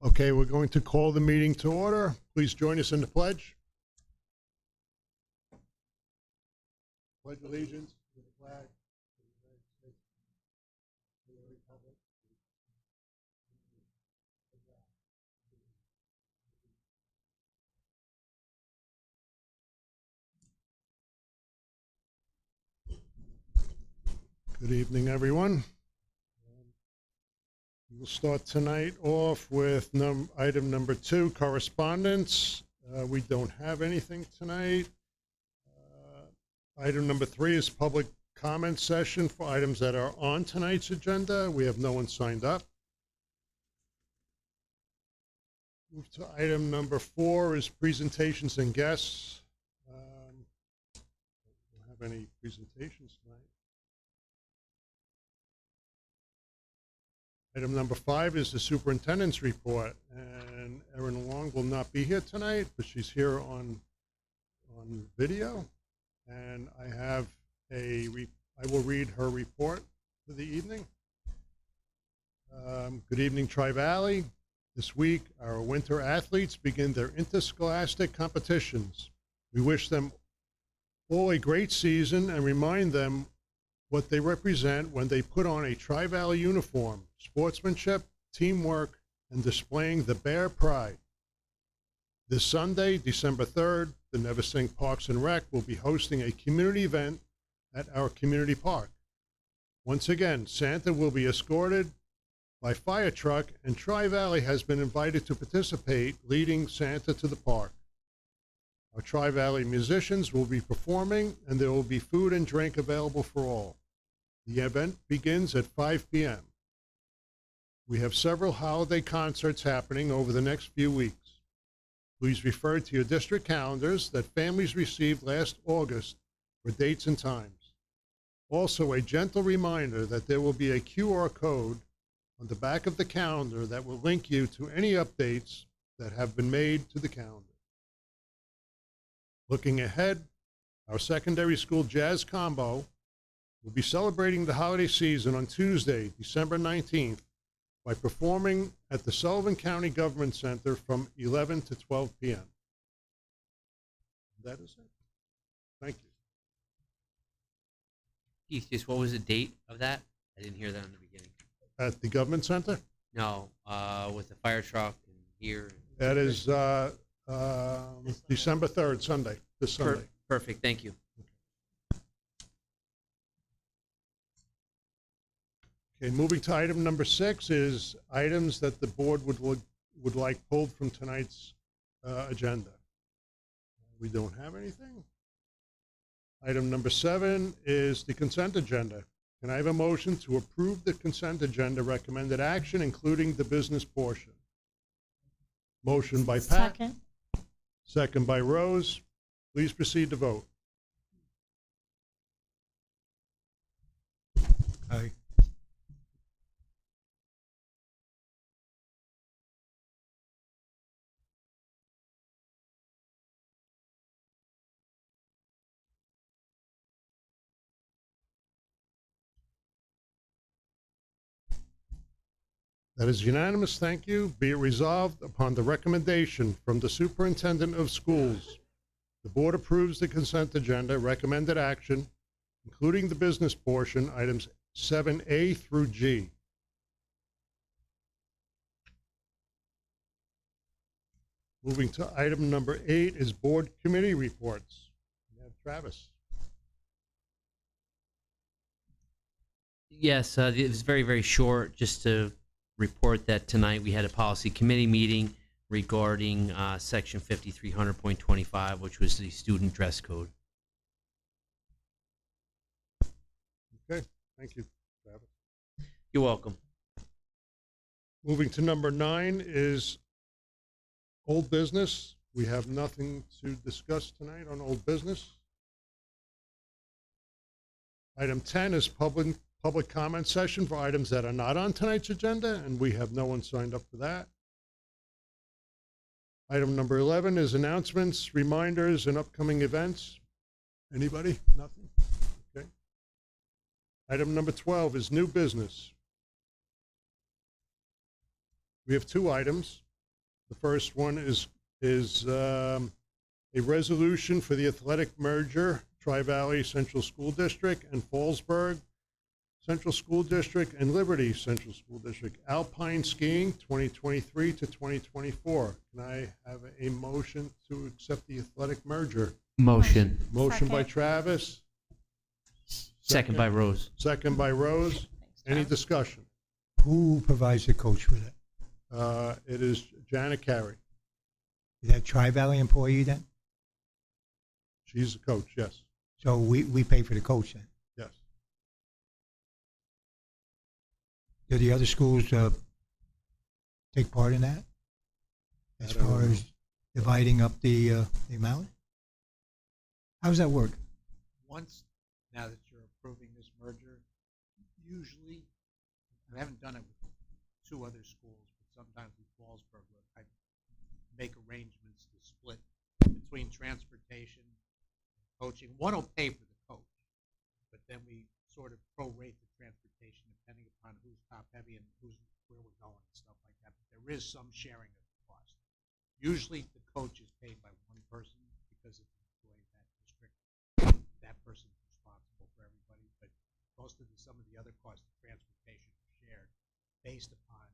Okay, we're going to call the meeting to order. Please join us in the pledge. Pledge allegiance to the flag of the United States and the Republic. Good evening, everyone. We'll start tonight off with item number 2, correspondence. We don't have anything tonight. Item number 3 is public comment session for items that are on tonight's agenda. We have no one signed up. Move to item number 4 is presentations and guests. Don't have any presentations tonight. Item number 5 is the superintendent's report, and Erin Long will not be here tonight, but she's here on video, and I will read her report for the evening. Good evening, Tri-Valley. This week, our winter athletes begin their interscholastic competitions. We wish them all a great season and remind them what they represent when they put on a Tri-Valley uniform: sportsmanship, teamwork, and displaying the Bear pride. This Sunday, December 3rd, the Neversink Parks and Rec will be hosting a community event at our community park. Once again, Santa will be escorted by fire truck, and Tri-Valley has been invited to participate, leading Santa to the park. Our Tri-Valley musicians will be performing, and there will be food and drink available for all. The event begins at 5 p.m. We have several holiday concerts happening over the next few weeks. Please refer to your district calendars that families received last August for dates and times. Also, a gentle reminder that there will be a QR code on the back of the calendar that will link you to any updates that have been made to the calendar. Looking ahead, our secondary school jazz combo will be celebrating the holiday season on Tuesday, December 19th, by performing at the Sullivan County Government Center from 11 to 12 p.m. That is it. Thank you. Keith, just what was the date of that? I didn't hear that in the beginning. At the Government Center? No, with the fire truck and here. That is December 3rd, Sunday, this Sunday. Perfect, thank you. Okay, moving to item number 6 is items that the board would like pulled from tonight's agenda. We don't have anything. Item number 7 is the consent agenda. Can I have a motion to approve the consent agenda recommended action, including the business portion? Motion by Pat. Second. Second by Rose. Please proceed to vote. Aye. That is unanimous. Thank you. Be it resolved upon the recommendation from the superintendent of schools, the board approves the consent agenda recommended action, including the business portion, items 7A through G. Moving to item number 8 is board committee reports. We have Travis. Yes, it was very, very short, just to report that tonight we had a policy committee meeting regarding section 5300.25, which was the student dress code. Okay, thank you, Travis. You're welcome. Moving to number 9 is old business. We have nothing to discuss tonight on old business. Item 10 is public comment session for items that are not on tonight's agenda, and we have no one signed up for that. Item number 11 is announcements, reminders, and upcoming events. Anybody? Nothing? Okay. Item number 12 is new business. We have 2 items. The first one is a resolution for the athletic merger, Tri-Valley Central School District and Fallsburg Central School District and Liberty Central School District, Alpine Skiing 2023 to 2024. Can I have a motion to accept the athletic merger? Motion. Motion by Second. Travis, Second by Rose. second by Rose. Thanks, Any Travis. discussion? Who provides the coach with it? It is Janet Carey. Is that Tri-Valley employee then? She's the coach, yes, So we pay for the coach then? yes. Do the other schools take part in that? As I don't far know. as dividing up the amount? How does that work? Once, now that you're approving this merger, usually, I haven't done it with two other schools, but sometimes with Fallsburg, where I make arrangements to split between transportation, coaching. One will pay for the coach, but then we sort of prorate the transportation depending upon who's top heavy and where we're going and stuff like that. But there is some sharing of the cost. Usually the coach is paid by one person because it's an employee of that district. That person's responsible for everybody, but some of the other costs of transportation are shared based upon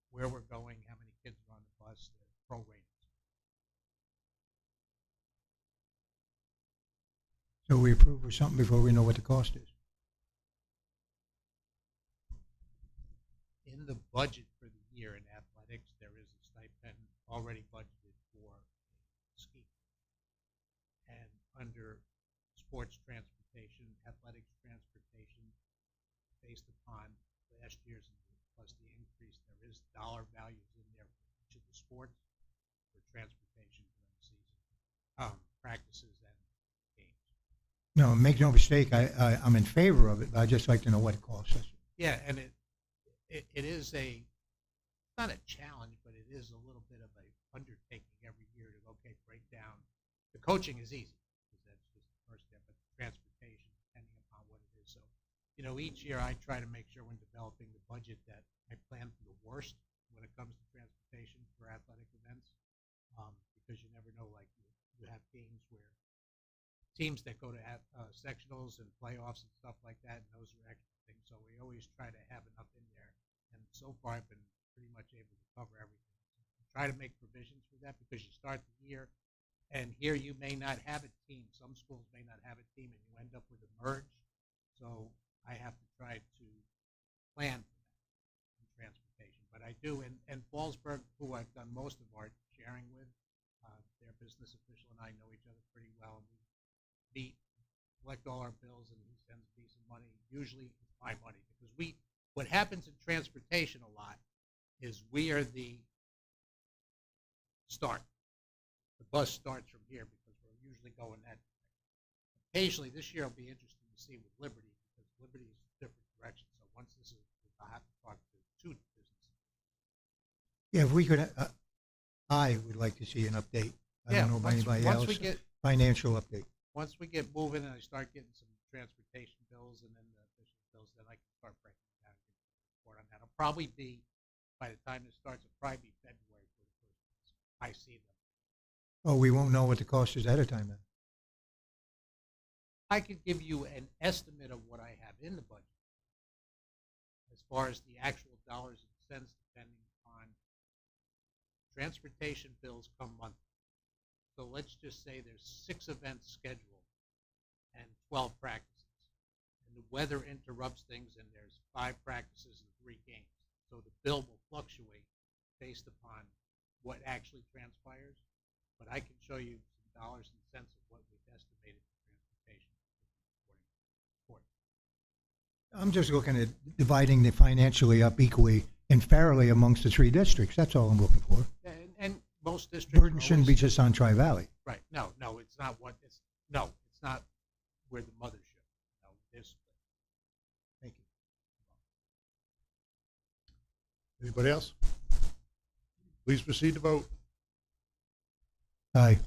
where we're going, how many kids are on the bus, they're prorated. So we approve of something before we know what the cost is? In the budget for the year in athletics, there is a stipend already budgeted for ski. And under sports transportation, athletics transportation, based upon last year's plus the increase, there is dollar values in there for each of the sports for transportation during the season, practices and games. No, make no mistake, I'm in favor of it, but I'd just like to know what it costs us. Yeah, and it is not a challenge, but it is a little bit of a undertaking every year to, okay, break down. The coaching is easy, because that's just the first step, but the transportation, depending upon what it is. So, each year I try to make sure when developing the budget that I plan for the worst when it comes to transportation for athletic events, because you never know, like you have teams that go to sectionals and playoffs and stuff like that, and those are extra things. So we always try to have enough in there. And so far, I've been pretty much able to cover everything. Try to make provisions for that because you start the year, and here you may not have a team. Some schools may not have a team, and you end up with a merge. So I have to try to plan for that in transportation. But I do, and Fallsburg, who I've done most of our sharing with, their business official and I know each other pretty well. And we meet, collect all our bills, and he sends me some money. Usually it's my money because what happens in transportation a lot is we are the start. The bus starts from here because we're usually going that direction. Occasionally, this year will be interesting to see with Liberty because Liberty is different direction. So once this is, I have to talk to two businesses. Yeah, if we could, I would like to see an update. I don't know about anybody else. Financial update. Once we get moving and I start getting some transportation bills and then the official bills, then I can start breaking it down and get a report on that. It'll probably be, by the time this starts, it'll probably be February for the first ones. I see them. Oh, we won't know what the cost is ahead of time then. I could give you an estimate of what I have in the budget as far as the actual dollars and cents depending on transportation bills come monthly. So let's just say there's 6 events scheduled and 12 practices. And the weather interrupts things and there's 5 practices and 3 games. So the bill will fluctuate based upon what actually transpires. But I can show you some dollars and cents of what we've estimated for transportation. I'm just looking at dividing the financially up equally and fairly amongst the 3 districts. That's all I'm looking for. And most districts Burden shouldn't be just on Tri-Valley. right. No, it's not it's not where the mothership. No, this. Thank you. Anybody else? Please proceed to vote. Aye.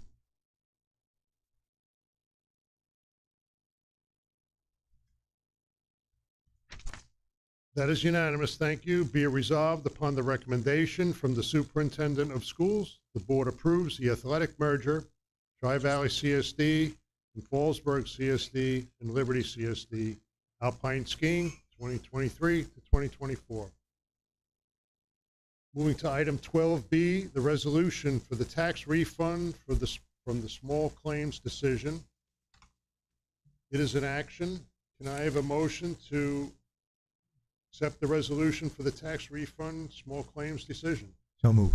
That is unanimous. Thank you. Be it resolved upon the recommendation from the superintendent of schools, the board approves the athletic merger, Tri-Valley CSD and Fallsburg CSD and Liberty CSD, Alpine Skiing, 2023 to 2024. Moving to item 12B, the resolution for the tax refund from the small claims decision. It is in action. Can I have a motion to accept the resolution for the tax refund small claims decision? So move.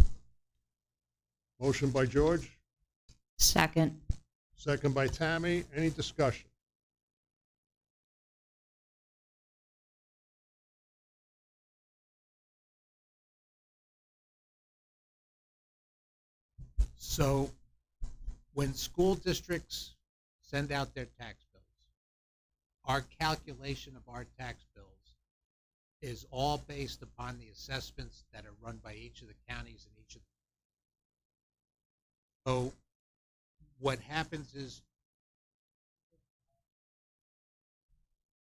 Motion by George, Second. second by Tammy. Any discussion? So when school districts send out their tax bills, our calculation of our tax bills is all based upon the assessments that are run by each of the counties and each of the. So what happens is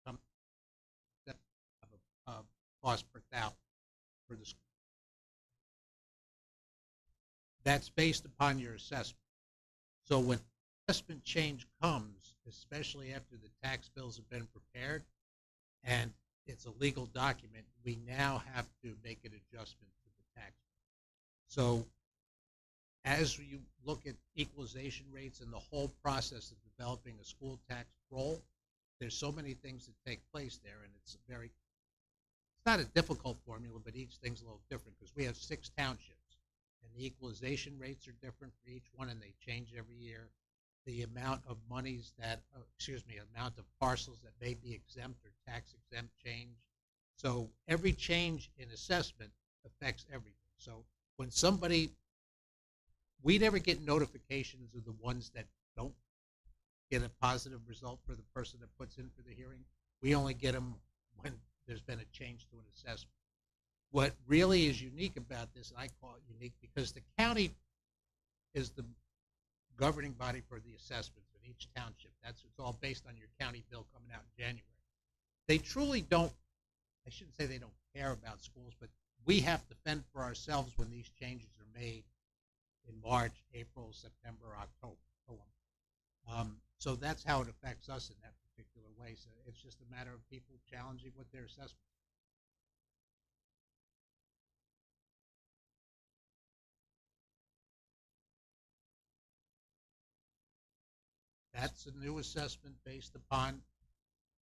some that have a cost per thousand for the school. That's based upon your assessment. So when assessment change comes, especially after the tax bills have been prepared and it's a legal document, we now have to make an adjustment to the tax bill. So as you look at equalization rates and the whole process of developing a school tax roll, there's so many things that take place there, and it's not a difficult formula, but each thing's a little different because we have 6 townships. And the equalization rates are different for each one, and they change every year. The amount of monies that, amount of parcels that may be exempt or tax exempt change. So every change in assessment affects everything. So when we never get notifications of the ones that don't get a positive result for the person that puts in for the hearing. We only get them when there's been a change to an assessment. What really is unique about this, and I call it unique, because the county is the governing body for the assessments in each township. It's all based on your county bill coming out in January. They truly don't, I shouldn't say they don't care about schools, but we have to fend for ourselves when these changes are made in March, April, September, October. So that's how it affects us in that particular way. So it's just a matter of people challenging what their assessment. That's a new assessment based upon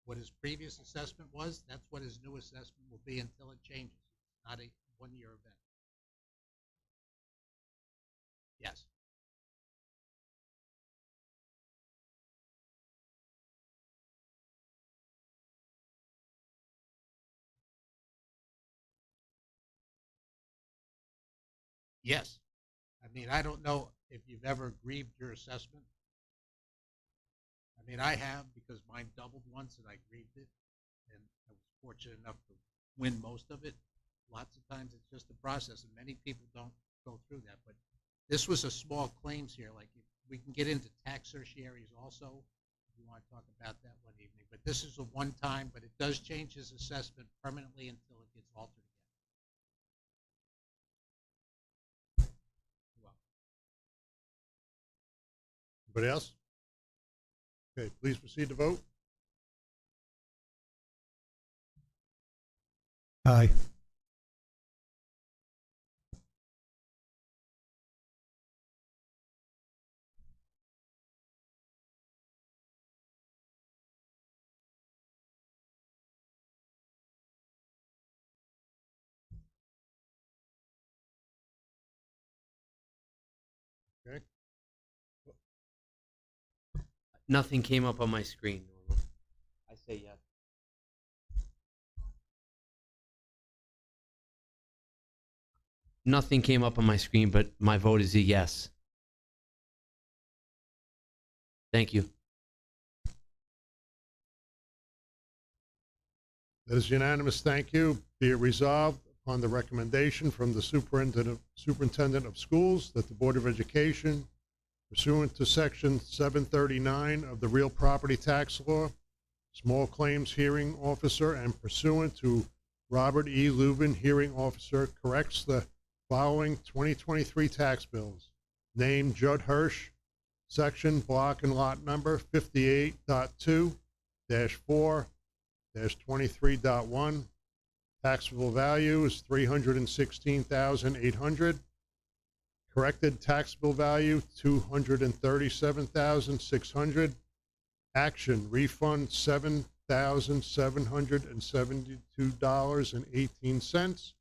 what his previous assessment was. That's what his new assessment will be until it changes. It's not a one-year event. Yes. Yes. I mean, I don't know if you've ever grieved your assessment. I mean, I have, because mine doubled once and I grieved it, and I was fortunate enough to win most of it. Lots of times it's just a process, and many people don't go through that. But this was a small claims here. Like, we can get into tax certiorari's also, if you want to talk about that one evening. But this is a one-time, but it does change his assessment permanently until it gets altered again. Well, Anybody else? Okay, please proceed to vote. Aye. Okay. Nothing came up on my screen, Norma. I say yes. Nothing came up on my screen, but my vote is a yes. Thank you. That is unanimous. Thank you. Be it resolved upon the recommendation from the superintendent of schools that the Board of Education, pursuant to Section 739 of the Real Property Tax Law, small claims hearing officer, and pursuant to Robert E. Lubin, hearing officer, corrects the following 2023 tax bills. Name Judd Hirsch, section, block and lot number 58.2-4-23.1. Taxable value is $316,800. Corrected taxable value $237,600. Action refund $7,772.18.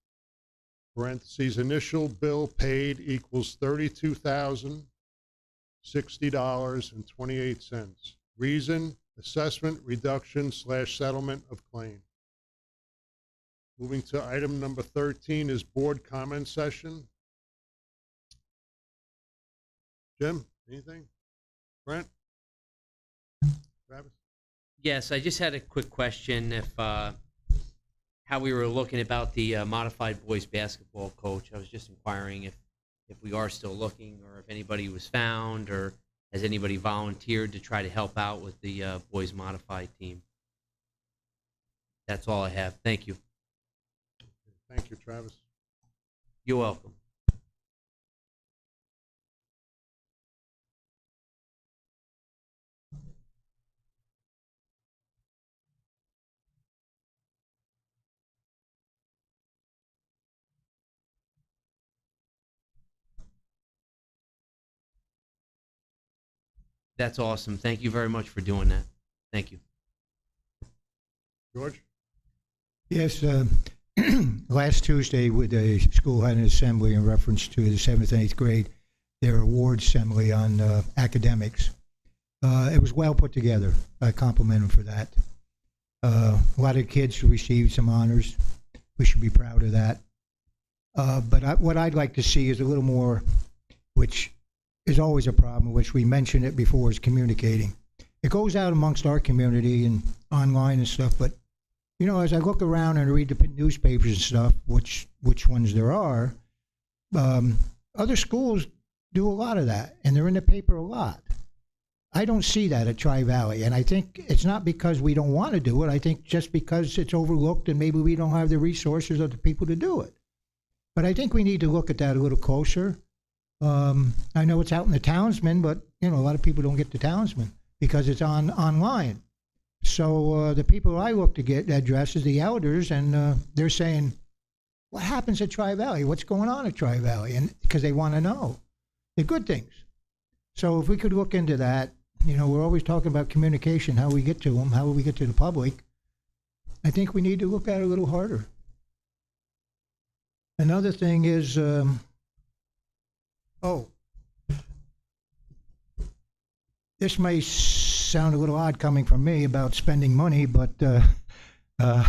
Parentheses, initial bill paid equals $32,060.28. Reason, assessment reduction / settlement of claim. Moving to item number 13 is board comment session. Jim, anything? Brent? Travis? Yes, I just had a quick question. If how we were looking about the modified boys basketball coach. I was just inquiring if we are still looking, or if anybody was found, or has anybody volunteered to try to help out with the boys modified team. That's all I have. Thank you. Thank you, Travis. You're welcome. That's awesome. Thank you very much for doing that. Thank you. George? Yes, last Tuesday, the school had an assembly in reference to the 7th and 8th grade, their awards assembly on academics. It was well put together. I compliment them for that. A lot of kids received some honors. We should be proud of that. But what I'd like to see is a little more, which is always a problem, which we mentioned it before, is communicating. It goes out amongst our community and online and stuff, but you know, as I look around and read the newspapers and stuff, which ones there are, other schools do a lot of that, and they're in the paper a lot. I don't see that at Tri-Valley, and I think it's not because we don't want to do it. I think just because it's overlooked and maybe we don't have the resources or the people to do it. But I think we need to look at that a little closer. I know it's out in the Townsman, but you know, a lot of people don't get the Townsman because it's online. So the people I look to get addresses, the elders, and they're saying, what happens at Tri-Valley? What's going on at Tri-Valley? And because they want to know the good things. So if we could look into that, you know, we're always talking about communication, how we get to them, how we get to the public. I think we need to look at it a little harder. Another thing is, this may sound a little odd coming from me about spending money, but I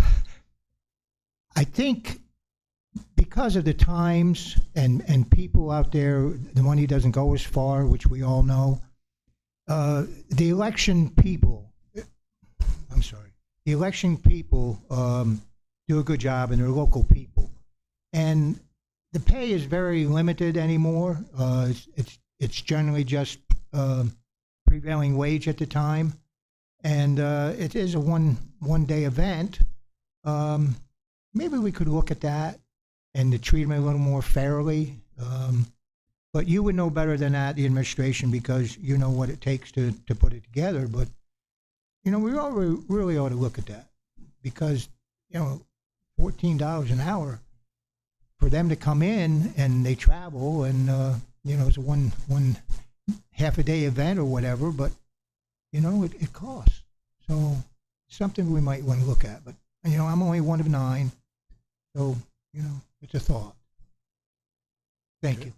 think because of the times and people out there, the money doesn't go as far, which we all know. The election people do a good job, and they're local people. And the pay is very limited anymore. It's generally just prevailing wage at the time, and it is a one day event. Maybe we could look at that and to treat them a little more fairly. But you would know better than that, the administration, because you know what it takes to put it together. But you know, we all really ought to look at that, because you know, $14 an hour for them to come in, and they travel, and you know, it's a one half a day event or whatever, but you know, it costs. So something we might want to look at. But you know, I'm only one of 9, so you know, it's a thought. Thank you.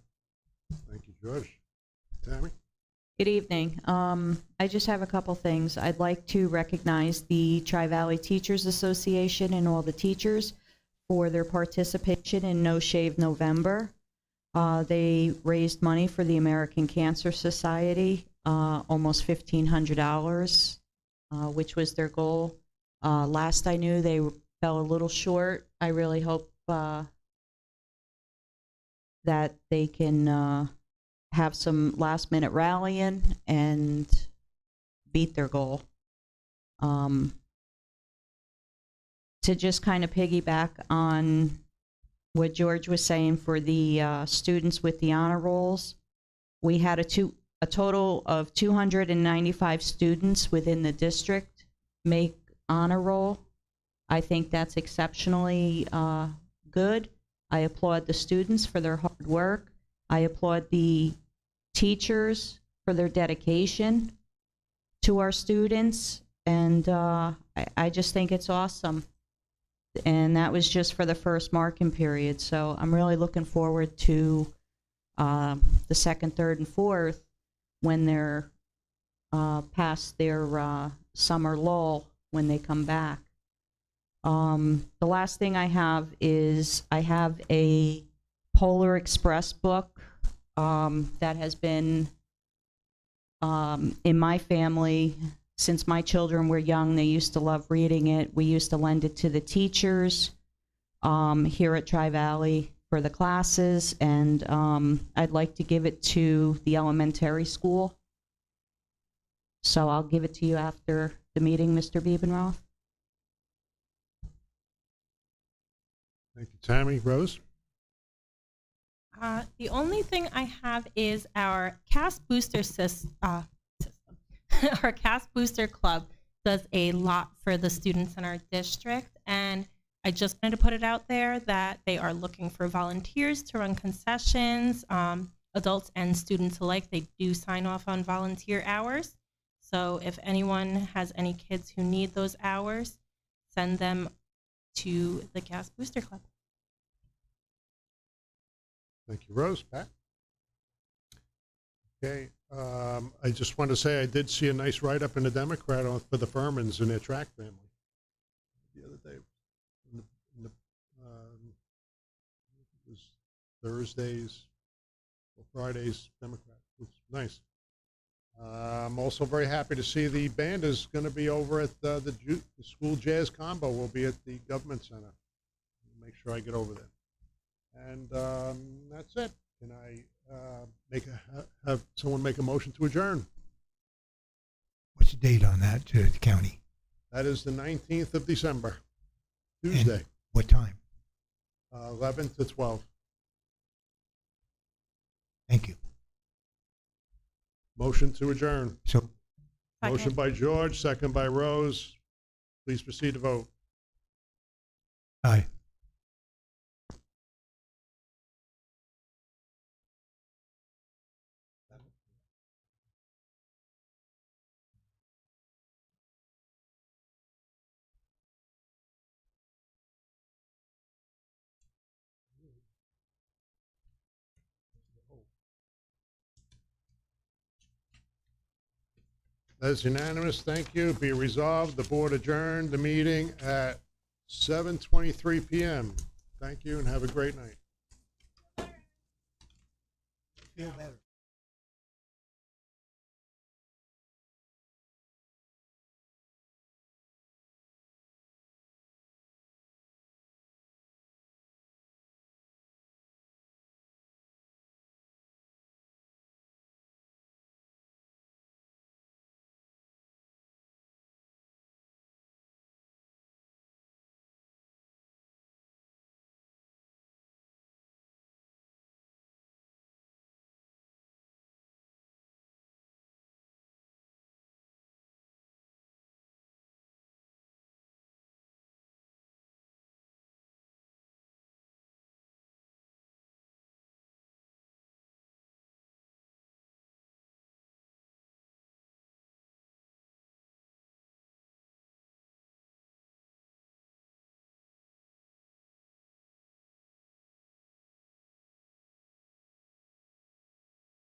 Thank you, George. Tammy? Good evening. I just have a couple things. I'd like to recognize the Tri-Valley Teachers Association and all the teachers for their participation in No Shave November. They raised money for the American Cancer Society, almost $1,500, which was their goal. Last I knew, they fell a little short. I really hope that they can have some last-minute rallying and beat their goal. to just kind of piggyback on what George was saying for the students with the honor rolls, we had a total of 295 students within the district make honor roll. I think that's exceptionally good. I applaud the students for their hard work. I applaud the teachers for their dedication to our students, and I just think it's awesome. And that was just for the first marking period, so I'm really looking forward to the second, third, and fourth when they're past their summer lull when they come back. The last thing I have is I have a Polar Express book that has been in my family since my children were young. They used to love reading it. We used to lend it to the teachers here at Tri-Valley for the classes, and I'd like to give it to the elementary school. So I'll give it to you after the meeting, Mr. Biebenroth. Thank you, Tammy. Rose? The only thing I have is our CAS Booster system. Our CAS Booster Club does a lot for the students in our district, and I just wanted to put it out there that they are looking for volunteers to run concessions, adults and students alike. They do sign off on volunteer hours. So if anyone has any kids who need those hours, send them to the CAS Booster Club. Thank you, Rose. Pat? Okay, I just want to say I did see a nice write-up in the Democrat for the Furmans and their track family the other day. It was Thursdays or Fridays Democrat. It was nice. I'm also very happy to see the band is going to be over at the school jazz combo. Will be at the government center. Make sure I get over there. And that's it. Can I have someone make a motion to adjourn? What's the date on that to the county? That is the 19th of December, Tuesday, What time? 11 to 12. Thank you. Motion to adjourn. So, Motion by George, second by Rose. Please proceed to vote. aye. That is unanimous. Thank you. Be resolved. The board adjourned the meeting at 7:23 p.m. Thank you and have a great night. Feel better.